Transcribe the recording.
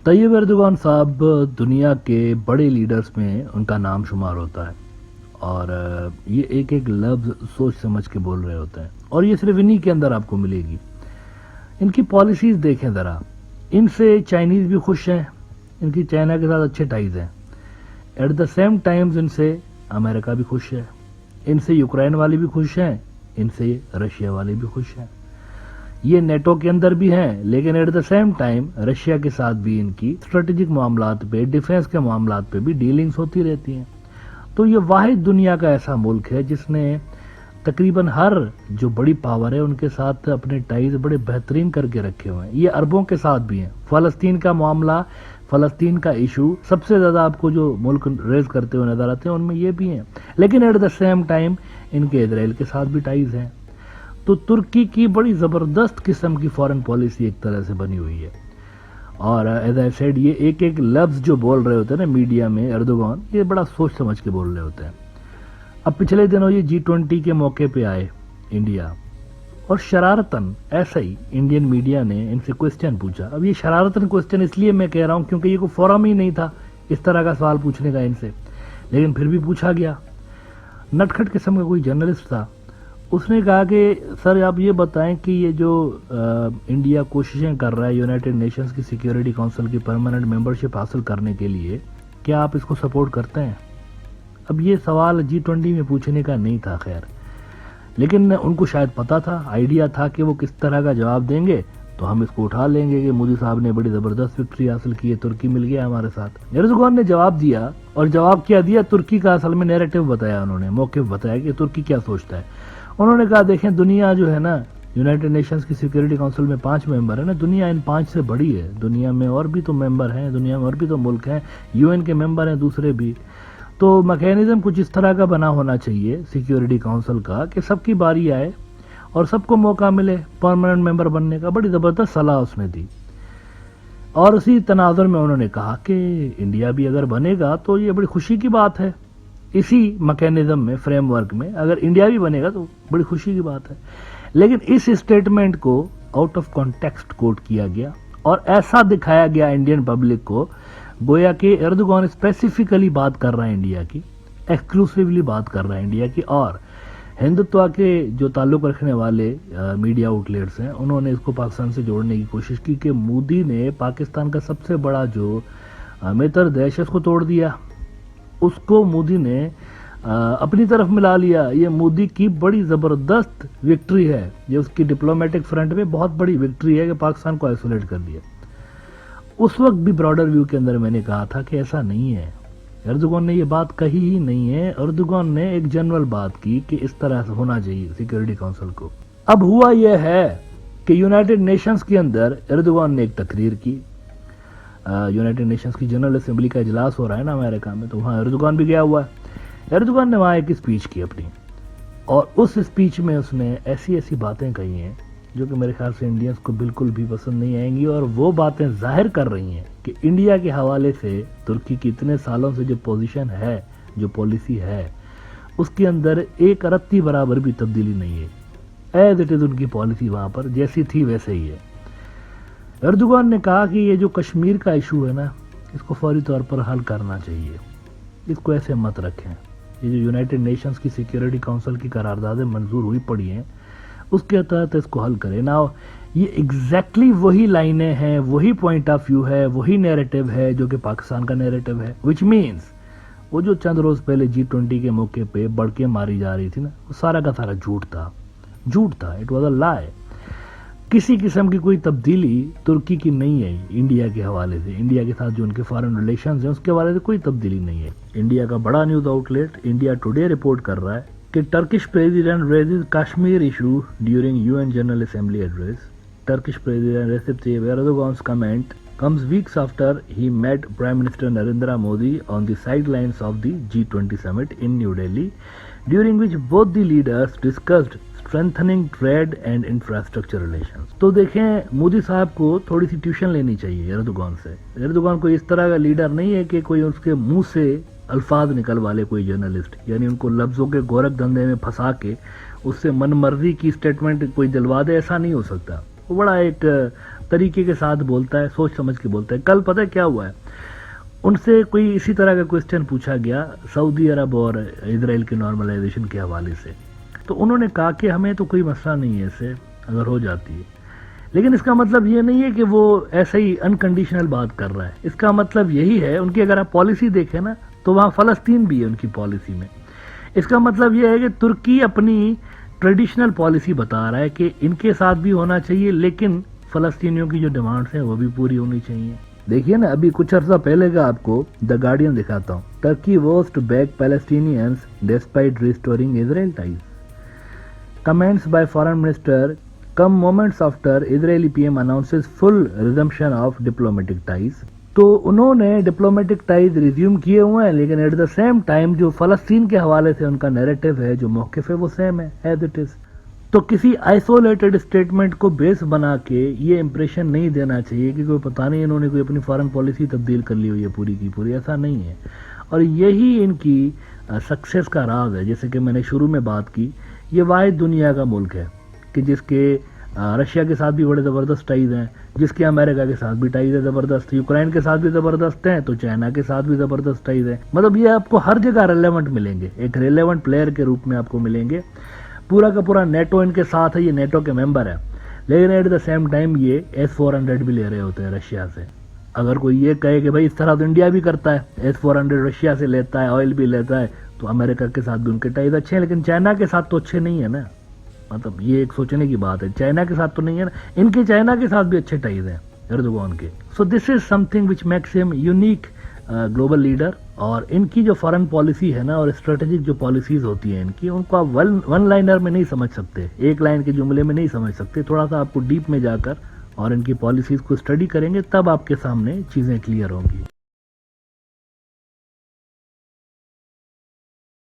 طیب Erdogan صاحب دنیا کے بڑے لیڈرز میں ان کا نام شمار ہوتا ہے اور یہ ایک ایک لفظ سوچ سمجھ کے بول رہے ہوتے ہیں اور یہ صرف انہی کے اندر آپ کو ملے گی. ان کی پالیسیز دیکھیں ذرا. ان سے چائنیز بھی خوش ہیں, ان کی چائنا کے ساتھ اچھے ٹائز ہیں. ایٹ دا سیم ٹائمز ان سے امریکہ بھی خوش ہے, ان سے یوکرین والے بھی خوش ہیں, ان سے رشیا والے بھی خوش ہیں. یہ نیٹو کے اندر بھی ہیں لیکن at the same time Russia کے ساتھ بھی ان کی اسٹریٹجک معاملات پہ, ڈیفنس کے معاملات پہ بھی ڈیلنگز ہوتی رہتی ہیں. تو یہ واحد دنیا کا ایسا ملک ہے جس نے تقریباً ہر جو بڑی پاور ہے ان کے ساتھ اپنے ٹائز بڑے بہترین کر کے رکھے ہوئے ہیں. یہ عربوں کے ساتھ بھی ہیں. فلسطین کا معاملہ, فلسطین کا ایشو سب سے زیادہ آپ کو جو ملک ریز کرتے ہوئے نظر آتے ہیں ان میں یہ بھی ہیں, لیکن ایٹ دا سیم ٹائم ان کے اسرائیل کے ساتھ بھی ٹائز ہیں. تو ترکی کی بڑی زبردست قسم کی فارن پالیسی ایک طرح سے بنی ہوئی ہے. اور ایز آئی سیڈ یہ ایک ایک لفظ جو بول رہے ہوتے ہیں نا میڈیا میں اردوغان, یہ بڑا سوچ سمجھ کے بول رہے ہوتے ہیں. اب پچھلے دنوں یہ G20 کے موقع پہ آئے انڈیا اور شرارتاً ایسا ہی انڈین میڈیا نے ان سے کوسچن پوچھا. اب یہ شرارتاً کوسچن اس لیے میں کہہ رہا ہوں کیونکہ یہ کوئی فورم ہی نہیں تھا اس طرح کا سوال پوچھنے کا ان سے, لیکن پھر بھی پوچھا گیا. نٹکھٹ قسم کا کوئی جرنلسٹ تھا, اس نے کہا کہ سر آپ یہ بتائیں کہ یہ جو انڈیا کوششیں کر رہا ہے یونائٹڈ نیشنز کی سیکیورٹی کونسل کی پرماننٹ ممبرشپ حاصل کرنے کے لیے, کیا آپ اس کو سپورٹ کرتے ہیں؟ اب یہ سوال G20 میں پوچھنے کا نہیں تھا خیر, لیکن ان کو شاید پتا تھا, آئیڈیا تھا کہ وہ کس طرح کا جواب دیں گے تو ہم اس کو اٹھا لیں گے کہ مودی صاحب نے بڑی زبردست وکٹری حاصل کی ہے, ترکی مل گیا ہمارے ساتھ. اردوغان نے جواب دیا, اور جواب کیا دیا, ترکی کا اصل میں نیریٹو بتایا انہوں نے, موقف بتایا کہ ترکی کیا سوچتا ہے. انہوں نے کہا دیکھیں دنیا جو ہے نا یونائٹڈ نیشنز کی سیکیورٹی کونسل میں 5 ممبر ہیں نا, دنیا ان 5 سے بڑی ہے. دنیا میں اور بھی تو ممبر ہیں, دنیا میں اور بھی تو ملک ہیں, UN کے ممبر ہیں دوسرے بھی. تو میکینزم کچھ اس طرح کا بنا ہونا چاہیے سیکیورٹی کونسل کا کہ سب کی باری آئے اور سب کو موقع ملے پرماننٹ ممبر بننے کا. بڑی زبردست صلاح اس نے دی. اور اسی تناظر میں انہوں نے کہا کہ انڈیا بھی اگر بنے گا تو یہ بڑی خوشی کی بات ہے. اسی میکینزم میں, فریم ورک میں اگر انڈیا بھی بنے گا تو بڑی خوشی کی بات ہے. لیکن اس اسٹیٹمنٹ کو آؤٹ آف کانٹیکسٹ کوٹ کیا گیا اور ایسا دکھایا گیا انڈین پبلک کو گویا کہ اردوغان اسپیسیفکلی بات کر رہا ہے انڈیا کی, ایکسکلوسیولی بات کر رہا ہے انڈیا کی. اور ہندوتوا کے جو تعلق رکھنے والے میڈیا آؤٹ لیٹس ہیں انہوں نے اس کو پاکستان سے جوڑنے کی کوشش کی کہ مودی نے پاکستان کا سب سے بڑا جو متر دیش ہے اس کو توڑ دیا, اس کو مودی نے اپنی طرف ملا لیا. یہ مودی کی بڑی زبردست وکٹری ہے, یہ اس کی ڈپلومیٹک فرنٹ میں بہت بڑی وکٹری ہے کہ پاکستان کو آئسولیٹ کر دیا. اس وقت بھی براڈر ویو کے اندر میں نے کہا تھا کہ ایسا نہیں ہے, اردوغان نے یہ بات کہی ہی نہیں ہے. اردوغان نے ایک جنرل بات کی کہ اس طرح سے ہونا چاہیے سیکیورٹی کونسل کو. اب ہوا یہ ہے کہ یونائٹڈ نیشنز کے اندر اردوغان نے ایک تقریر کی. یونائٹڈ نیشنز کی جنرل اسمبلی کا اجلاس ہو رہا ہے نا امریکہ میں, تو وہاں اردوغان بھی گیا ہوا ہے. اردوغان نے وہاں ایک اسپیچ کی اپنی, اور اس اسپیچ میں اس نے ایسی ایسی باتیں کہی ہیں جو کہ میرے خیال سے انڈینز کو بالکل بھی پسند نہیں آئیں گی, اور وہ باتیں ظاہر کر رہی ہیں کہ انڈیا کے حوالے سے ترکی کی اتنے سالوں سے جو پوزیشن ہے, جو پالیسی ہے, اس کے اندر ایک رتی برابر بھی تبدیلی نہیں ہے. ایز اٹ از ان کی پالیسی وہاں پر جیسی تھی ویسے ہی ہے. اردوغان نے کہا کہ یہ جو کشمیر کا ایشو ہے نا اس کو فوری طور پر حل کرنا چاہیے, اس کو ایسے مت رکھیں. یہ جو یونائٹڈ نیشنز کی سیکیورٹی کونسل کی قراردادیں منظور ہوئی پڑی ہیں اس کے تحت اس کو حل کرے. نا یہ ایگزیکٹلی وہی لائنیں ہیں, وہی پوائنٹ آف ویو ہے, وہی نیریٹو ہے جو کہ پاکستان کا نیریٹو ہے. وچ مینز وہ جو چند روز پہلے G20 کے موقع پہ بڑکیں ماری جا رہی تھی نا, وہ سارا کا سارا جھوٹ تھا. اٹ واز اے لائے. کسی قسم کی کوئی تبدیلی ترکی کی نہیں ہے انڈیا کے حوالے سے. انڈیا کے ساتھ جو ان کے فارن ریلیشنز ہیں اس کے حوالے سے کوئی تبدیلی نہیں ہے. انڈیا کا بڑا news outlet India Today report کر رہا ہے کہ Turkish president raises Kashmir issue during UN general assembly address. Turkish president Recep Tayyip Erdogan's comment comes weeks after he met Prime Minister Narendra Modi on the sidelines of the G20 summit in New Delhi, during which both the leaders discussed strengthening trade and infrastructure relations. تو دیکھیں مودی صاحب کو تھوڑی سی tuition لینی چاہیے Erdogan سے. Erdogan کوئی اس طرح کا لیڈر نہیں ہے کہ کوئی اس کے منہ سے الفاظ نکلوا لے کوئی جرنلسٹ, یعنی ان کو لفظوں کے گورکھ دھندے میں پھنسا کے اس سے من مرضی کی اسٹیٹمنٹ کوئی دلوا دے, ایسا نہیں ہو سکتا. وہ بڑا ایک طریقے کے ساتھ بولتا ہے, سوچ سمجھ کے بولتا ہے. کل پتہ ہے کیا ہوا ہے, ان سے کوئی اسی طرح کا کوسچن پوچھا گیا سعودی عرب اور اسرائیل کے نارملائزیشن کے حوالے سے, تو انہوں نے کہا کہ ہمیں تو کوئی مسئلہ نہیں ہے اس سے اگر ہو جاتی ہے, لیکن اس کا مطلب یہ نہیں ہے کہ وہ ایسے ہی انکنڈیشنل بات کر رہا ہے. اس کا مطلب یہی ہے, ان کی اگر آپ پالیسی دیکھیں نا تو وہاں فلسطین بھی ہے ان کی پالیسی میں. اس کا مطلب یہ ہے کہ ترکی اپنی ٹریڈیشنل پالیسی بتا رہا ہے کہ ان کے ساتھ بھی ہونا چاہیے, لیکن فلسطینیوں کی جو ڈیمانڈس ہیں وہ بھی پوری ہونی چاہیے. دیکھیے نا, ابھی کچھ عرصہ پہلے کا آپ کو دا گارڈین دکھاتا ہوں. Turkey was to back Palestinians despite restoring Israel ties. Comments by foreign minister come moments after Israeli PM announces full resumption of diplomatic ties. تو انہوں نے ڈپلومیٹک ٹائز ریزیوم کیے ہوئے ہیں, لیکن ایٹ دا سیم ٹائم جو فلسطین کے حوالے سے ان کا نیریٹو ہے, جو موقف ہے, وہ سیم ہے ایز اٹ از. تو کسی آئسولیٹڈ اسٹیٹمنٹ کو بیس بنا کے یہ امپریشن نہیں دینا چاہیے کہ کوئی پتہ نہیں انہوں نے کوئی اپنی فارن پالیسی تبدیل کر لی ہوئی ہے پوری کی پوری. ایسا نہیں ہے, اور یہی ان کی سکسیس کا راز ہے. جیسے کہ میں نے شروع میں بات کی, یہ واحد دنیا کا ملک ہے کہ جس کے رشیا کے ساتھ بھی بڑے زبردست ٹائز ہیں, جس کے امریکہ کے ساتھ بھی ٹائز ہے زبردست, یوکرائن کے ساتھ بھی زبردست ہیں, تو چائنا کے ساتھ بھی زبردست ٹائز ہیں. مطلب یہ آپ کو ہر جگہ ریلیونٹ ملیں گے, ایک ریلیونٹ پلیئر کے روپ میں آپ کو ملیں گے. پورا کا پورا نیٹو ان کے ساتھ ہے, یہ نیٹو کے ممبر ہے, لیکن ایٹ دا سیم ٹائم یہ S-400 بھی لے رہے ہوتے ہیں رشیا سے. اگر کوئی یہ کہے کہ بھائی اس طرح تو انڈیا بھی کرتا ہے, S-400 رشیا سے لیتا ہے, آئل بھی لیتا ہے, تو امریکہ کے ساتھ بھی ان کے ٹائز اچھے ہیں, لیکن چائنا کے ساتھ تو اچھے نہیں ہیں نا. مطلب یہ ایک سوچنے کی بات ہے, چائنا کے ساتھ تو نہیں ہے نا, ان کے چائنا کے ساتھ بھی اچھے ٹائز ہیں ایردوغان کے. سو دس از some thing which makes him unique global leader. اور ان کی جو فارن پالیسی ہے نا, اور اسٹریٹجک جو پالیسیز ہوتی ہیں ان کی, ان کو آپ ون لائنر میں نہیں سمجھ سکتے, ایک لائن کے جملے میں نہیں سمجھ سکتے. تھوڑا سا آپ کو ڈیپ میں جا کر اور ان کی پالیسیز کو اسٹڈی کریں گے, تب آپ کے سامنے چیزیں کلیئر ہوں گی.